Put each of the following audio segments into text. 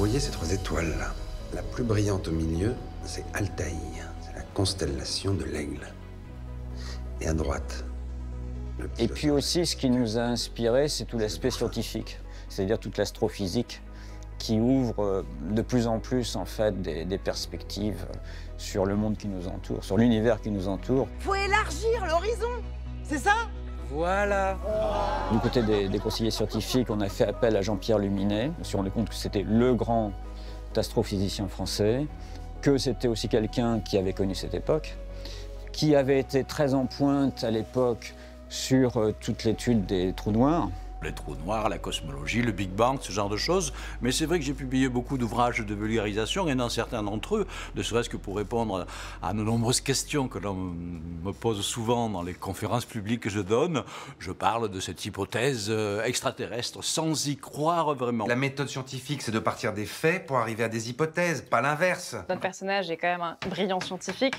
voyez ces trois étoiles-là? La plus brillante au milieu, c'est Altaï. C'est la constellation de l'Aigle. Et à droite, le petit Et puis aussi, ce qui nous a inspiré, c'est tout l'aspect scientifique, c'est-à-dire toute l'astrophysique qui ouvre de plus en plus en fait des perspectives sur le monde qui nous entoure, sur l'univers qui nous entoure. Faut élargir l'horizon, c'est ça? Voilà. Du côté des conseillers scientifiques, on a fait appel à Jean-Pierre Luminet. On s'est rendu compte que c'était le grand astrophysicien français, que c'était aussi quelqu'un qui avait connu cette époque, qui avait été très en pointe à l'époque sur toute l'étude des trous noirs. Les trous noirs, la cosmologie, le Big Bang, ce genre de choses. Mais c'est vrai que j'ai publié beaucoup d'ouvrages de vulgarisation et dans certains d'entre eux, ne serait-ce que pour répondre à de nombreuses questions que l'on me pose souvent dans les conférences publiques que je donne, je parle de cette hypothèse extraterrestre sans y croire vraiment. La méthode scientifique, c'est de partir des faits pour arriver à des hypothèses, pas l'inverse. Notre personnage est quand même un brillant scientifique.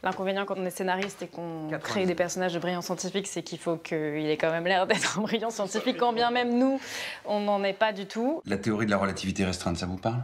L'inconvénient quand on est scénariste et qu'on crée des personnages de brillants scientifiques, c'est qu'il faut qu'il ait quand même l'air d'être un brillant scientifique, quand bien même nous, on n'en est pas du tout. La théorie de la relativité restreinte, ça vous parle?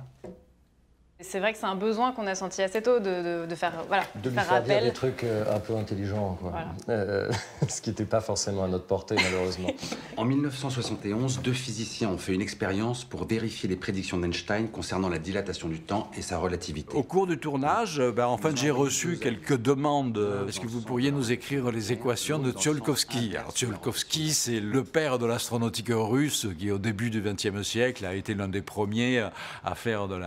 C'est vrai que c'est un besoin qu'on a senti assez tôt de faire, voilà, de lui faire faire dire appel. des trucs un peu intelligents, quoi. Voilà. Ce qui n'était pas forcément à notre portée, malheureusement. En 1971, deux physiciens ont fait une expérience pour vérifier les prédictions d'Einstein concernant la dilatation du temps et sa relativité. Au cours du tournage, en fait, j'ai reçu quelques demandes. Est-ce que vous pourriez nous écrire les équations de Tsiolkovsky? Alors, Tsiolkovsky, c'est le père de l'astronautique russe qui, au début du XXe siècle, a été l'un des premiers à faire de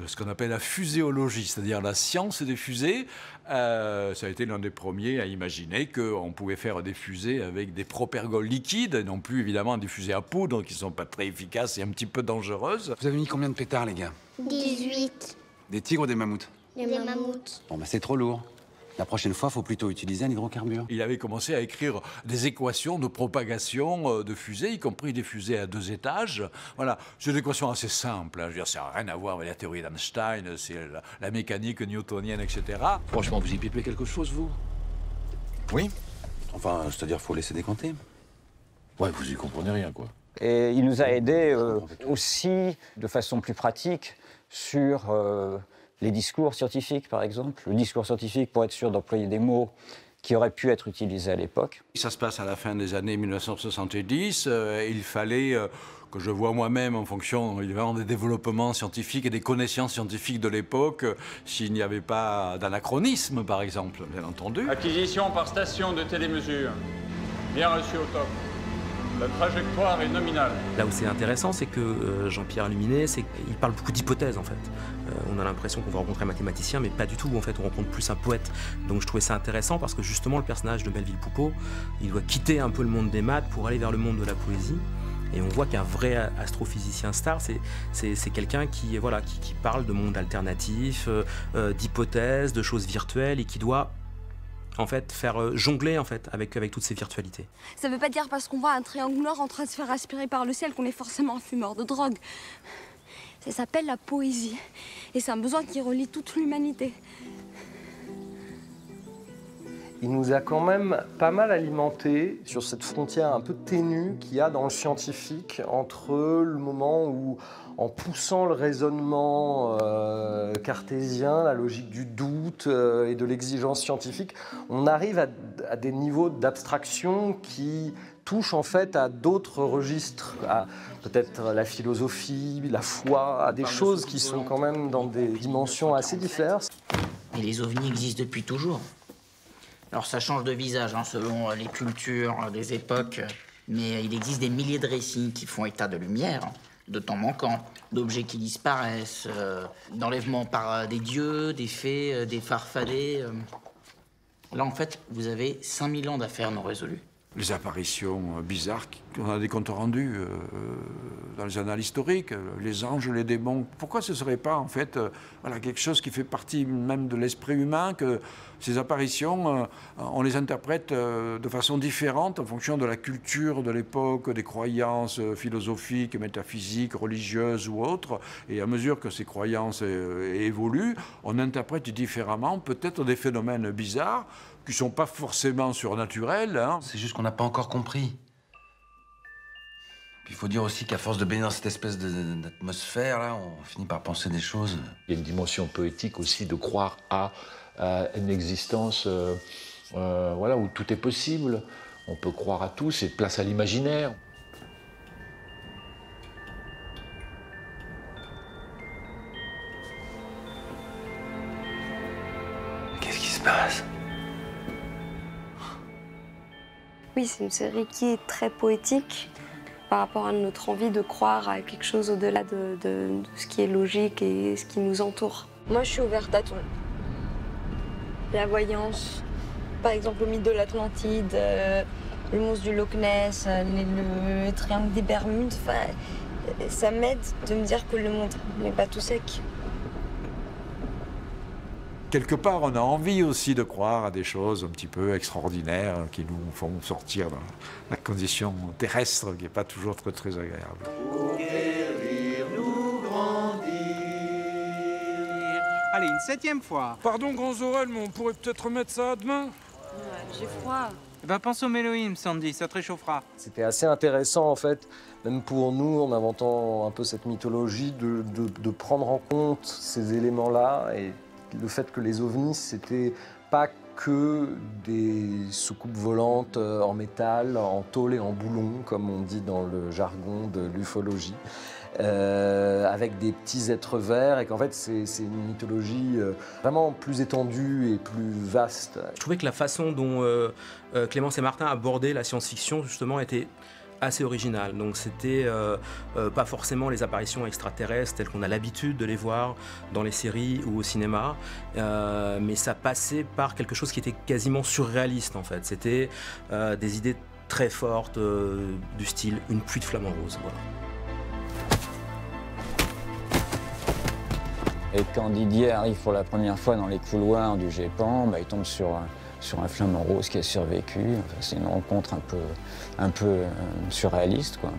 ce qu'on appelle la fuséologie, c'est-à-dire la science des fusées. Ça a été l'un des premiers à imaginer qu'on pouvait faire des fusées avec des propergoles liquides, et non plus évidemment des fusées à poudre qui ne sont pas très efficaces et un petit peu dangereuses. Vous avez mis combien de pétards, les gars? 18. Des tigres ou des mammouths? Des mammouths. Bon, bah c'est trop lourd. La prochaine fois, il faut plutôt utiliser un hydrocarbure. Il avait commencé à écrire des équations de propagation de fusées, y compris des fusées à 2 étages. Voilà, c'est des équations assez simples. Je veux dire, ça n'a rien à voir avec la théorie d'Einstein, c'est la mécanique newtonienne, etc. Franchement, vous y pipez quelque chose, vous? Oui. Enfin, c'est-à-dire, faut laisser décanter. Ouais, vous y comprenez rien, quoi. Et il nous a aidés aussi de façon plus pratique sur les discours scientifiques, par exemple. Le discours scientifique, pour être sûr d'employer des mots qui auraient pu être utilisés à l'époque. Ça se passe à la fin des années 1970. Il fallait que je vois moi-même, en fonction évidemment des développements scientifiques et des connaissances scientifiques de l'époque, s'il n'y avait pas d'anachronisme, par exemple, bien entendu. Acquisition par station de télémesure. Bien reçu au top. La trajectoire est nominale. Là où c'est intéressant, c'est que Jean-Pierre Luminet, il parle beaucoup d'hypothèses en fait. On a l'impression qu'on va rencontrer un mathématicien, mais pas du tout. En fait, on rencontre plus un poète. Donc je trouvais ça intéressant parce que justement, le personnage de Melville Poupeau, il doit quitter un peu le monde des maths pour aller vers le monde de la poésie. Et on voit qu'un vrai astrophysicien star, c'est quelqu'un qui parle de monde alternatif, d'hypothèses, de choses virtuelles et qui doit en fait, faire jongler en fait, avec toutes ces virtualités. Ça veut pas dire parce qu'on voit un triangle noir en train de se faire aspirer par le ciel qu'on est forcément un fumeur de drogue. Ça s'appelle la poésie. Et c'est un besoin qui relie toute l'humanité. Il nous a quand même pas mal alimenté sur cette frontière un peu ténue qu'il y a dans le scientifique entre le moment où, en poussant le raisonnement cartésien, la logique du doute et de l'exigence scientifique, on arrive à des niveaux d'abstraction qui touchent en fait à d'autres registres, à peut-être la philosophie, la foi, à des choses qui sont quand même dans des dimensions assez diverses. Et les ovnis existent depuis toujours. Alors ça change de visage selon les cultures, les époques, mais il existe des milliers de récits qui font état de lumière, de temps manquant, d'objets qui disparaissent, d'enlèvements par des dieux, des fées, des farfadets. Là, en fait, vous avez 5000 ans d'affaires non résolues. Les apparitions bizarres, on a des comptes rendus dans les annales historiques, les anges, les démons. Pourquoi ce ne serait pas, en fait, quelque chose qui fait partie même de l'esprit humain, que ces apparitions, on les interprète de façon différente en fonction de la culture de l'époque, des croyances philosophiques, métaphysiques, religieuses ou autres. Et à mesure que ces croyances évoluent, on interprète différemment peut-être des phénomènes bizarres qui ne sont pas forcément surnaturels. C'est juste qu'on n'a pas encore compris. Puis il faut dire aussi qu'à force de baigner dans cette espèce d'atmosphère, là, on finit par penser des choses. Il y a une dimension poétique aussi de croire à une existence voilà, où tout est possible. On peut croire à tout, c'est place à l'imaginaire. Qu'est-ce qui se passe? Oui, c'est une série qui est très poétique par rapport à notre envie de croire à quelque chose au-delà de ce qui est logique et ce qui nous entoure. Moi, je suis ouverte à tout. La voyance, par exemple le mythe de l'Atlantide, le monstre du Loch Ness, le triangle des Bermudes, ça m'aide de me dire que le monde n'est pas tout sec. Quelque part, on a envie aussi de croire à des choses un petit peu extraordinaires qui nous font sortir de la condition terrestre qui n'est pas toujours très agréable. Pour guérir, nous grandir. Allez, une 7e fois. Pardon, grands oreilles, mais on pourrait peut-être remettre ça à demain. J'ai froid. Eh ben, pense au Mélohim, Sandy, ça te réchauffera. C'était assez intéressant, en fait, même pour nous, en inventant un peu cette mythologie, de prendre en compte ces éléments-là et le fait que les ovnis, c'était pas que des soucoupes volantes en métal, en tôle et en boulon, comme on dit dans le jargon de l'ufologie, avec des petits êtres verts, et qu'en fait, c'est une mythologie vraiment plus étendue et plus vaste. Je trouvais que la façon dont Clémence et Martin abordaient la science-fiction, justement, était assez original. Donc c'était pas forcément les apparitions extraterrestres telles qu'on a l'habitude de les voir dans les séries ou au cinéma, mais ça passait par quelque chose qui était quasiment surréaliste en fait. C'était des idées très fortes du style une pluie de flamants roses. Voilà. Et quand Didier arrive pour la première fois dans les couloirs du GEPAN, il tombe sur un flamant rose qui a survécu. Enfin, c'est une rencontre un peu surréaliste, quoi.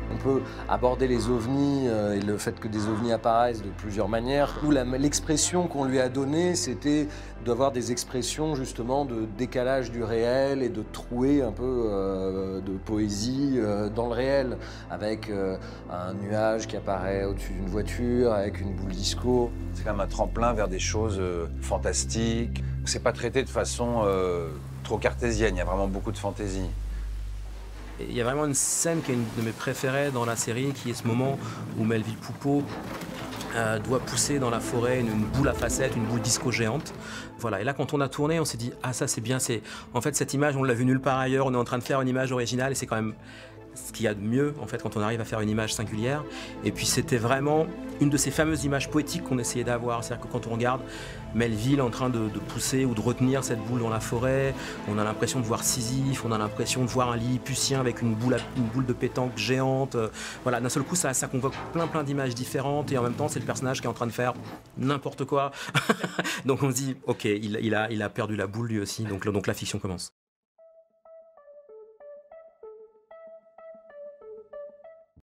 On peut aborder les ovnis et le fait que des ovnis apparaissent de plusieurs manières. Où l'expression qu'on lui a donnée, c'était d'avoir des expressions justement de décalage du réel et de trouer un peu de poésie dans le réel, avec un nuage qui apparaît au-dessus d'une voiture, avec une boule disco. C'est quand même un tremplin vers des choses fantastiques. C'est pas traité de façon trop cartésienne, il y a vraiment beaucoup de fantaisie. Il y a vraiment une scène qui est une de mes préférées dans la série, qui est ce moment où Melville Poupeau doit pousser dans la forêt une boule à facettes, une boule disco géante. Voilà. Et là, quand on a tourné, on s'est dit « Ah, ça, c'est bien. En fait, cette image, on l'a vue nulle part ailleurs. On est en train de faire une image originale et c'est quand même ce qu'il y a de mieux, en fait, quand on arrive à faire une image singulière. » Et puis, c'était vraiment une de ces fameuses images poétiques qu'on essayait d'avoir. C'est-à-dire que quand on regarde Melville en train de pousser ou de retenir cette boule dans la forêt, on a l'impression de voir Sisyphe, on a l'impression de voir un Lilliputien avec une boule de pétanque géante. Voilà, d'un seul coup, ça convoque plein d'images différentes et en même temps, c'est le personnage qui est en train de faire n'importe quoi. Donc on se dit, ok, il a perdu la boule lui aussi, donc la fiction commence.